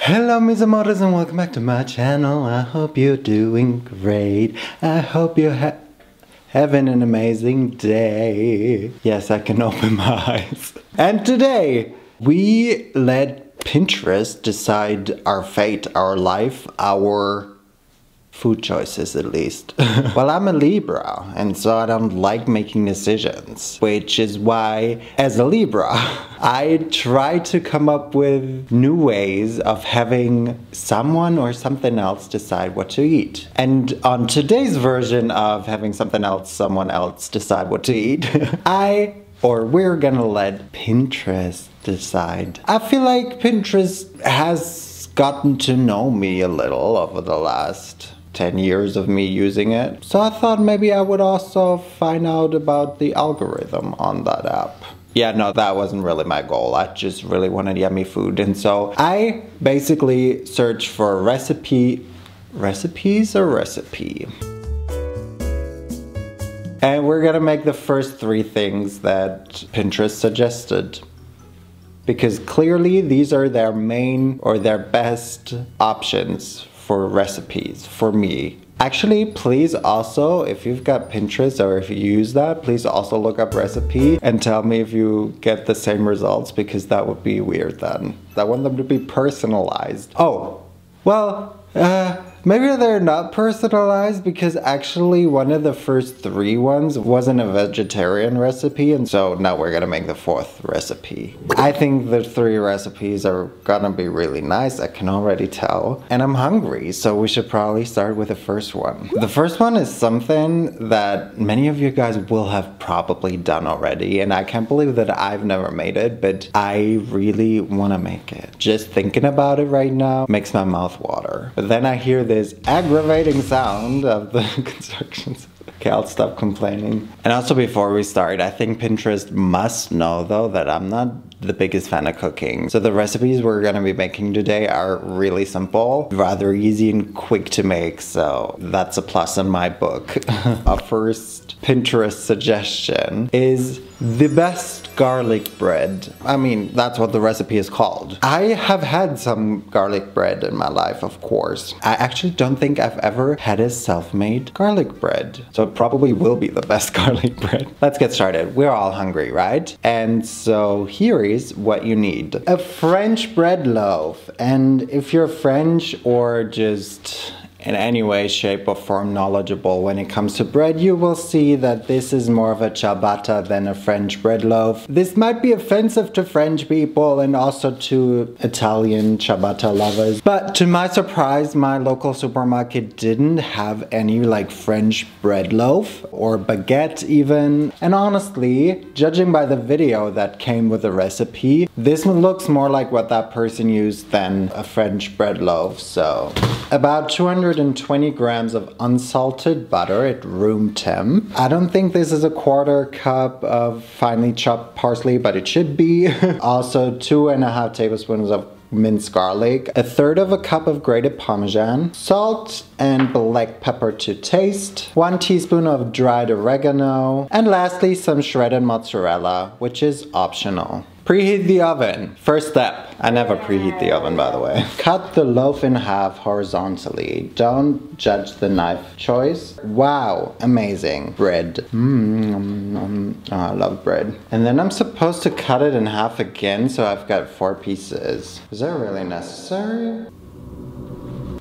Hello mis amores and welcome back to my channel. I hope you're doing great. I hope you're having an amazing day. Yes, I can open my eyes. And today we let Pinterest decide our fate, our life, our food choices at least. Well, I'm a Libra and so I don't like making decisions, which is why as a Libra I try to come up with new ways of having someone or something else decide what to eat. And on today's version of having something else, someone else decide what to eat, we're gonna let Pinterest decide. I feel like Pinterest has gotten to know me a little over the last 10 years of me using it. So I thought maybe I would also find out about the algorithm on that app. Yeah, no, that wasn't really my goal. I just really wanted yummy food. And so I basically searched for a recipe. And we're gonna make the first 3 things that Pinterest suggested. Because clearly these are their main or their best options for recipes for me. Actually, please also, if you've got Pinterest or if you use that, please also look up recipe and tell me if you get the same results, because that would be weird then. I want them to be personalized. Oh, well, maybe they're not personalized, because actually one of the first 3 ones wasn't a vegetarian recipe, and so now we're gonna make the 4th recipe. I think the 3 recipes are gonna be really nice, I can already tell. And I'm hungry, so we should probably start with the first one. The first one is something that many of you guys will have probably done already, and I can't believe that I've never made it, but I really wanna make it. Just thinking about it right now makes my mouth water. But then I hear this aggravating sound of the construction. Okay, I'll stop complaining. And also before we start, I think Pinterest must know though that I'm not the biggest fan of cooking. So the recipes we're gonna be making today are really simple, rather easy and quick to make, so that's a plus in my book. Our first Pinterest suggestion is the best garlic bread. I mean, that's what the recipe is called. I have had some garlic bread in my life, of course. I actually don't think I've ever had a self-made garlic bread. So it probably will be the best garlic bread. Let's get started. We're all hungry, right? And so here is what you need. A French bread loaf. And if you're French or just in any way, shape or form knowledgeable when it comes to bread, you will see that this is more of a ciabatta than a French bread loaf. This might be offensive to French people and also to Italian ciabatta lovers, but to my surprise, my local supermarket didn't have any like French bread loaf or baguette even. And honestly, judging by the video that came with the recipe, this one looks more like what that person used than a French bread loaf. So about 220 grams of unsalted butter at room temp. I don't think this is a 1/4 cup of finely chopped parsley, but it should be. Also 2.5 tablespoons of minced garlic, 1/3 of a cup of grated Parmesan, salt and black pepper to taste, 1 teaspoon of dried oregano, and lastly some shredded mozzarella, which is optional. Preheat the oven. First step. I never preheat the oven, by the way. Cut the loaf in half horizontally. Don't judge the knife choice. Wow, amazing. Bread. Oh, I love bread. And then I'm supposed to cut it in half again, so I've got 4 pieces. Is that really necessary?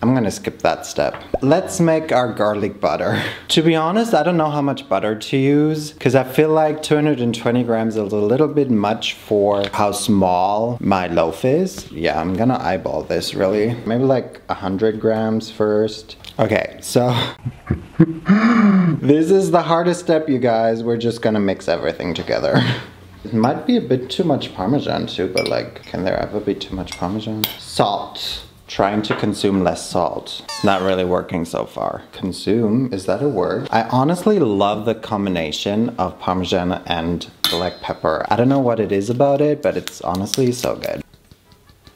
I'm gonna skip that step. Let's make our garlic butter. To be honest, I don't know how much butter to use, because I feel like 220 grams is a little bit much for how small my loaf is. Yeah, I'm gonna eyeball this really. Maybe like 100 grams first. Okay, so this is the hardest step, you guys. We're just gonna mix everything together. It might be a bit too much Parmesan too, but like, can there ever be too much Parmesan? Salt. Trying to consume less salt. It's not really working so far. Consume, is that a word? I honestly love the combination of Parmesan and black pepper. I don't know what it is about it, but it's honestly so good.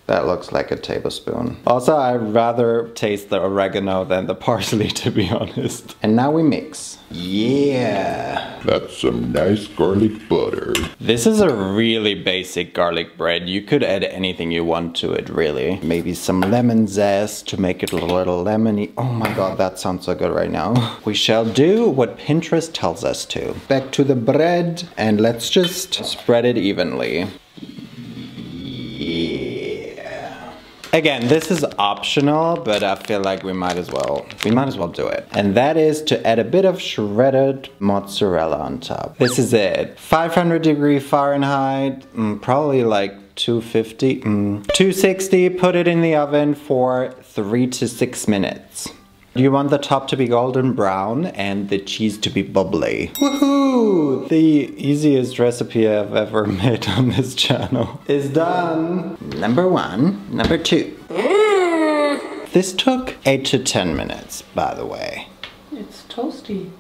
That looks like a tablespoon. Also, I'd rather taste the oregano than the parsley, to be honest. And now we mix. Yeah. That's some nice garlic butter. This is a really basic garlic bread. You could add anything you want to it, really. Maybe some lemon zest to make it a little lemony. Oh my god, that sounds so good right now. We shall do what Pinterest tells us to. Back to the bread, and let's just spread it evenly. Again, this is optional, but I feel like we might as well do it. And that is to add a bit of shredded mozzarella on top. This is it. 500 Fahrenheit, probably like 250, 260, put it in the oven for 3 to 6 minutes. You want the top to be golden brown and the cheese to be bubbly. Woohoo! The easiest recipe I've ever made on this channel is done. Number 1, number 2. This took 8 to 10 minutes, by the way. It's toasty.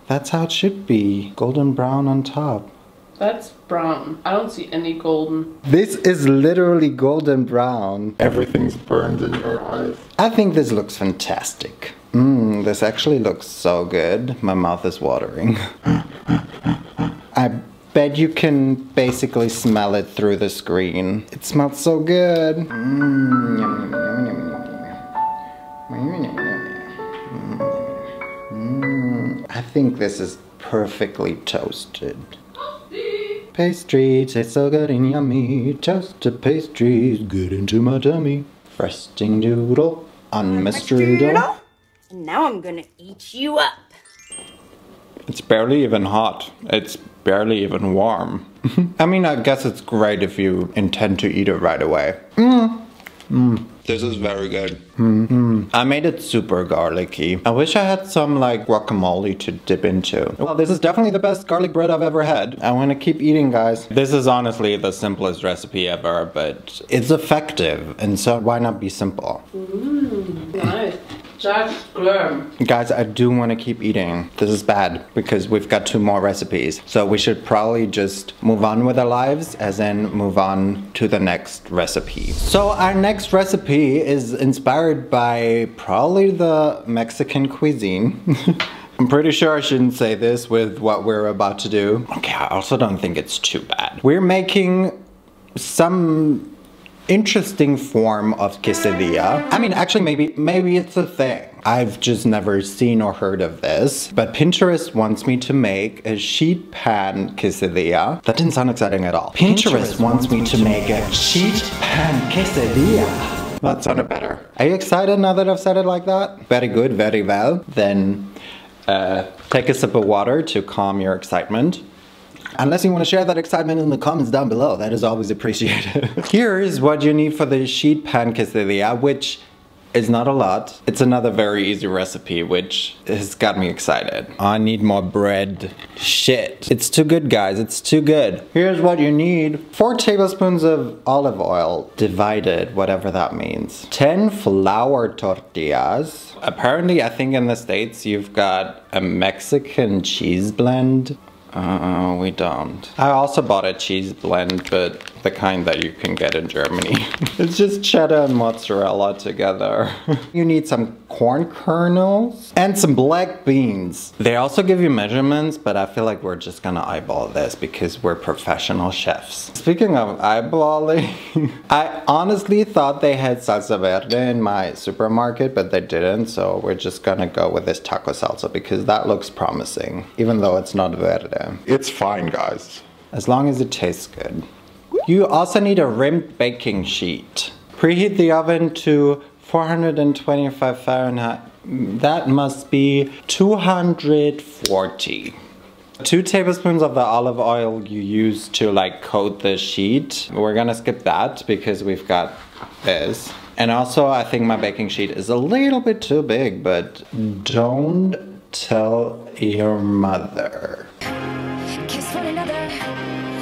That's how it should be. Golden brown on top. That's brown. I don't see any golden. This is literally golden brown. Everything's burned in your eyes. I think this looks fantastic. This actually looks so good. My mouth is watering. I bet you can basically smell it through the screen. It smells so good. I think this is perfectly toasted. Pastry tastes so good and yummy. Toasted pastries good into my tummy. Frosting doodle on my strudel. And now I'm gonna eat you up. It's barely even hot. It's barely even warm. I mean, I guess it's great if you intend to eat it right away. This is very good. I made it super garlicky. I wish I had some like guacamole to dip into. Well, this is definitely the best garlic bread I've ever had. I want to keep eating, guys. This is honestly the simplest recipe ever, but it's effective, and so why not be simple? Nice. That's good. Guys, I do want to keep eating. This is bad because we've got 2 more recipes. So we should probably just move on with our lives, as in move on to the next recipe. So our next recipe is inspired by probably the Mexican cuisine. I'm pretty sure I shouldn't say this with what we're about to do. Okay, I also don't think it's too bad. We're making some interesting form of quesadilla. I mean, actually, maybe it's a thing. I've just never seen or heard of this, but Pinterest wants me to make a sheet pan quesadilla. That didn't sound exciting at all. Pinterest wants me to make a sheet pan quesadilla. That sounded better. Are you excited now that I've said it like that? Very good, very well. Then take a sip of water to calm your excitement. Unless you want to share that excitement in the comments down below, that is always appreciated. Here is what you need for the sheet pan quesadilla, which is not a lot. It's another very easy recipe, which has got me excited. I need more bread. Shit. It's too good, guys. It's too good. Here's what you need. 4 tablespoons of olive oil, divided, whatever that means. 10 flour tortillas. Apparently, I think in the States, you've got a Mexican cheese blend. We don't. I also bought a cheese blend, but the kind that you can get in Germany. It's just cheddar and mozzarella together. You need some corn kernels and some black beans. They also give you measurements, but I feel like we're just gonna eyeball this because we're professional chefs. Speaking of eyeballing, I honestly thought they had salsa verde in my supermarket, but they didn't, so we're just gonna go with this taco salsa because that looks promising, even though it's not verde. It's fine, guys. As long as it tastes good. You also need a rimmed baking sheet. Preheat the oven to 425 Fahrenheit. That must be 240. 2 tablespoons of the olive oil you use to like coat the sheet. We're gonna skip that because we've got this. And also I think my baking sheet is a little bit too big, but don't tell your mother.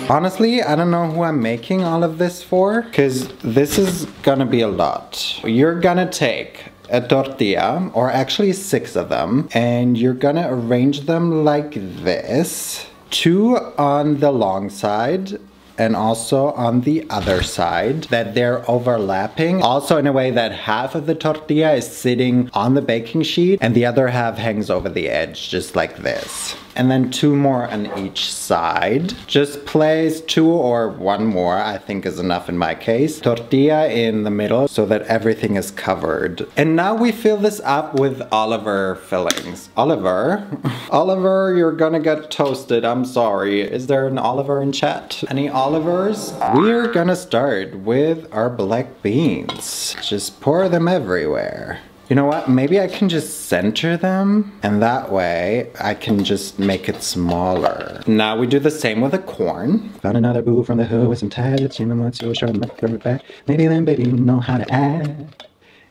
Honestly, I don't know who I'm making all of this for, because this is gonna be a lot. You're gonna take a tortilla, or actually 6 of them, and you're gonna arrange them like this. 2 on the long side, and also on the other side, that they're overlapping. Also in a way that half of the tortilla is sitting on the baking sheet and the other half hangs over the edge, just like this. And then 2 more on each side. Just place 2 or 1 more, I think is enough in my case. Tortilla in the middle so that everything is covered. And now we fill this up with Oliver fillings. Oliver? Oliver, you're gonna get toasted, I'm sorry. Is there an Oliver in chat? Any Olivers? We're gonna start with our black beans. Just pour them everywhere. You know what? Maybe I can just center them and that way I can just make it smaller. Now we do the same with the corn. Found another boo from the hood with some tags. You know what's your shirt and throw it back. Maybe then baby you know how to act.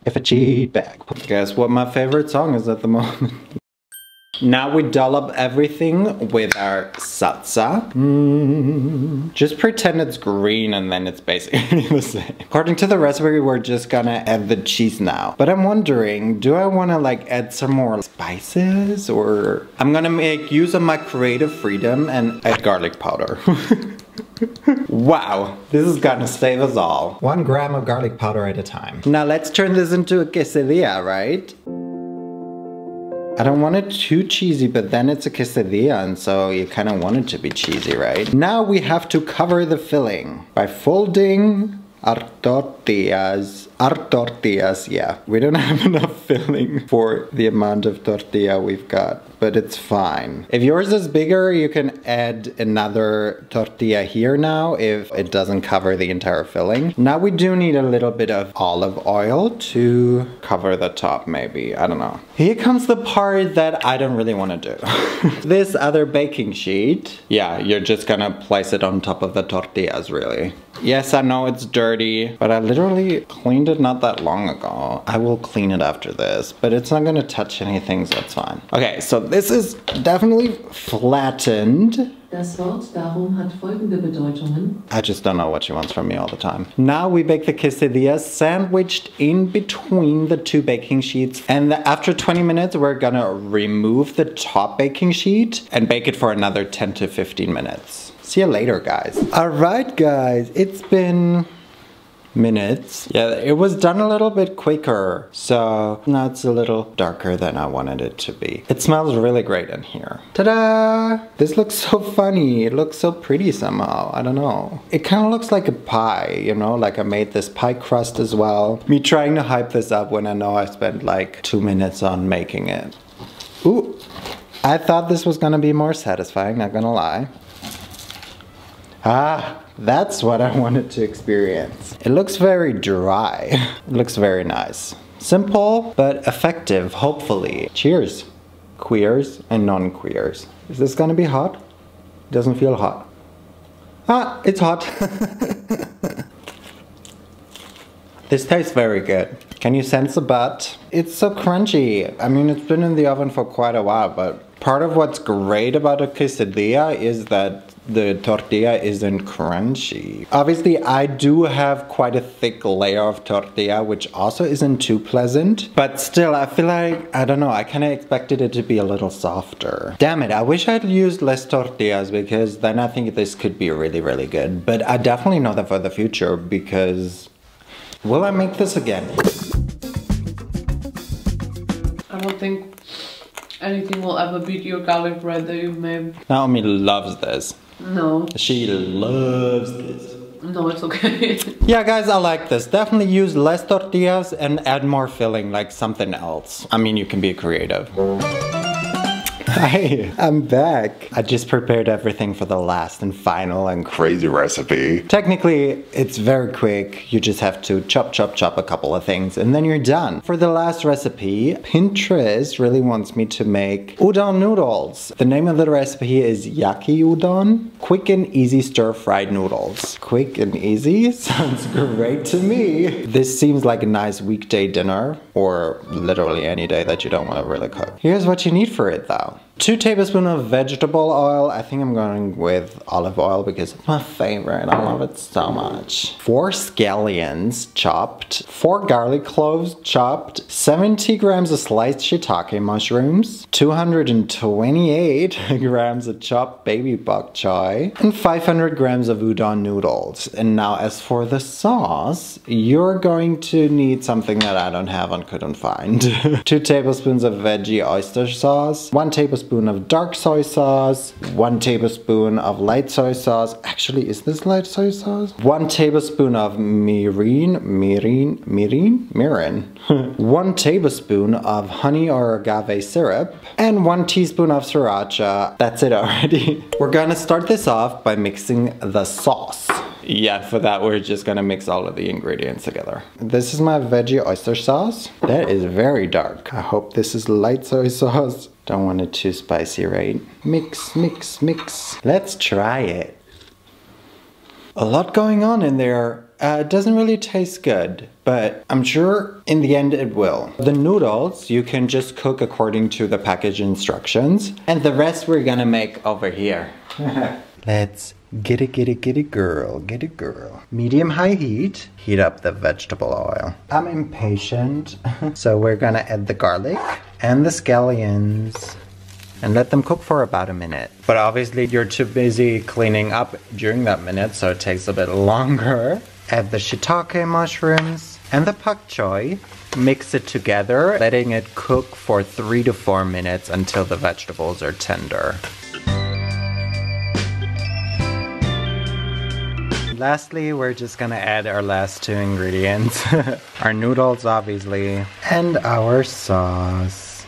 If I cheat back. Guess what my favorite song is at the moment? Now we dollop everything with our salsa. Just pretend it's green and then it's basically the same. According to the recipe, we're just gonna add the cheese now. But I'm wondering, do I wanna like add some more spices? Or I'm gonna make use of my creative freedom and add garlic powder. Wow, this is gonna save us all. 1 gram of garlic powder at a time. Now let's turn this into a quesadilla, right? I don't want it too cheesy, but then it's a quesadilla, and so you kind of want it to be cheesy, right? Now we have to cover the filling by folding our tortillas. Yeah. We don't have enough filling for the amount of tortilla we've got, but it's fine. If yours is bigger, you can add another tortilla here now if it doesn't cover the entire filling. Now we do need a little bit of olive oil to cover the top maybe, I don't know. Here comes the part that I don't really want to do. This other baking sheet, yeah, you're just gonna place it on top of the tortillas really. Yes, I know it's dirty, but I literally cleaned it not that long ago. I will clean it after this, but it's not gonna touch anything, so it's fine. Okay, so this is definitely flattened. Das Wort darum hat folgende Bedeutungen. I just don't know what she wants from me all the time. Now we bake the quesadillas sandwiched in between the 2 baking sheets. And after 20 minutes, we're gonna remove the top baking sheet and bake it for another 10 to 15 minutes. See you later, guys. All right, guys, it's been minutes. Yeah, it was done a little bit quicker, so now it's a little darker than I wanted it to be. It smells really great in here. Ta-da! This looks so funny. It looks so pretty somehow. I don't know. It kind of looks like a pie, you know, like I made this pie crust as well. Me trying to hype this up when I know I spent like 2 minutes on making it. Ooh, I thought this was gonna be more satisfying, not gonna lie. Ah, that's what I wanted to experience. It looks very dry. It looks very nice. Simple, but effective, hopefully. Cheers, queers and non-queers. Is this gonna be hot? It doesn't feel hot. Ah, it's hot. This tastes very good. Can you sense the butt? It's so crunchy. I mean, it's been in the oven for quite a while, but part of what's great about a quesadilla is that the tortilla isn't crunchy. Obviously, I do have quite a thick layer of tortilla, which also isn't too pleasant. But still, I feel like, I don't know, I kind of expected it to be a little softer. Damn it, I wish I'd used less tortillas because then I think this could be really, really good. But I definitely know that for the future because... Will I make this again? I don't think anything will ever beat your garlic bread that you've made. Naomi loves this. No. She loves this. No, it's okay. Yeah, guys, I like this. Definitely use less tortillas and add more filling, like something else. I mean, you can be creative. Hi, I'm back. I just prepared everything for the last and final and Crazy recipe. technically it's very quick. You just have to chop a couple of things and then you're done. For the last recipe, Pinterest really wants me to make udon noodles. The name of the recipe is yaki udon. Quick and easy stir-fried noodles. Quick and easy? Sounds great to me. This seems like a nice weekday dinner or literally any day that you don't want to really cook. Here's what you need for it though. 2 tablespoons of vegetable oil. I think I'm going with olive oil because it's my favorite. I love it so much. 4 scallions chopped. 4 garlic cloves chopped. 70 grams of sliced shiitake mushrooms. 228 grams of chopped baby bok choy. And 500 grams of udon noodles. And now as for the sauce, you're going to need something that I don't have and couldn't find. 2 tablespoons of veggie oyster sauce. 1 tablespoon of dark soy sauce, 1 tablespoon of light soy sauce. Actually, is this light soy sauce? 1 tablespoon of mirin. 1 tablespoon of honey or agave syrup, and 1 teaspoon of sriracha. That's it already. We're gonna start this off by mixing the sauce. Yeah, for that we're just gonna mix all of the ingredients together. This is my veggie oyster sauce. That is very dark. I hope this is light soy sauce. Don't want it too spicy, right? Mix, mix, mix. Let's try it. A lot going on in there. It doesn't really taste good, but I'm sure in the end it will. The noodles you can just cook according to the package instructions, and the rest we're gonna make over here. Let's get it girl, get it girl. Medium high heat, heat up the vegetable oil. I'm impatient, so we're gonna add the garlic and the scallions and let them cook for about a minute. But obviously you're too busy cleaning up during that minute, so it takes a bit longer. Add the shiitake mushrooms and the pak choy. Mix it together, letting it cook for 3 to 4 minutes until the vegetables are tender. Lastly, we're just gonna add our last 2 ingredients. Our noodles, obviously, and our sauce.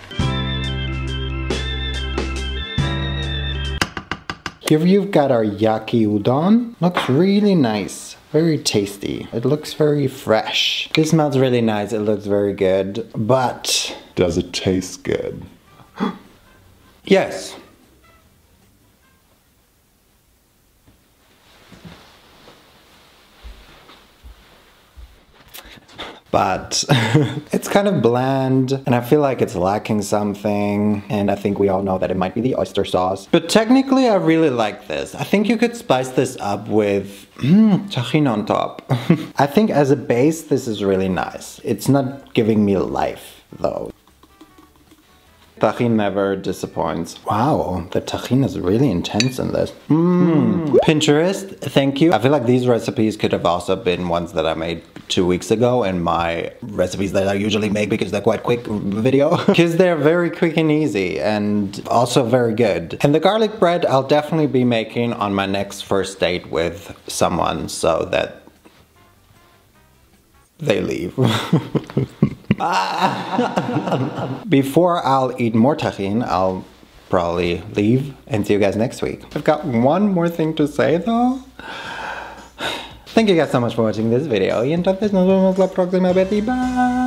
Here you've got our yaki udon. Looks really nice. Very tasty. It looks very fresh. This smells really nice. It looks very good. But Does it taste good? yes. But it's kind of bland and I feel like it's lacking something, and I think we all know that it might be the oyster sauce. But technically I really like this. I think you could spice this up with tahini on top. I think as a base this is really nice. It's not giving me life though. Tahini never disappoints. Wow, the tahini is really intense in this. Pinterest, thank you. I feel like these recipes could have also been ones that I made 2 weeks ago in my recipes that I usually make because they're quite quick video. Because they're very quick and easy and also very good. And the garlic bread I'll definitely be making on my next first date with someone so that they leave. Before I'll eat more tahini, I'll probably leave and see you guys next week. I've got one more thing to say though. Thank you guys so much for watching this video y entonces nos vemos la próxima vez y bye!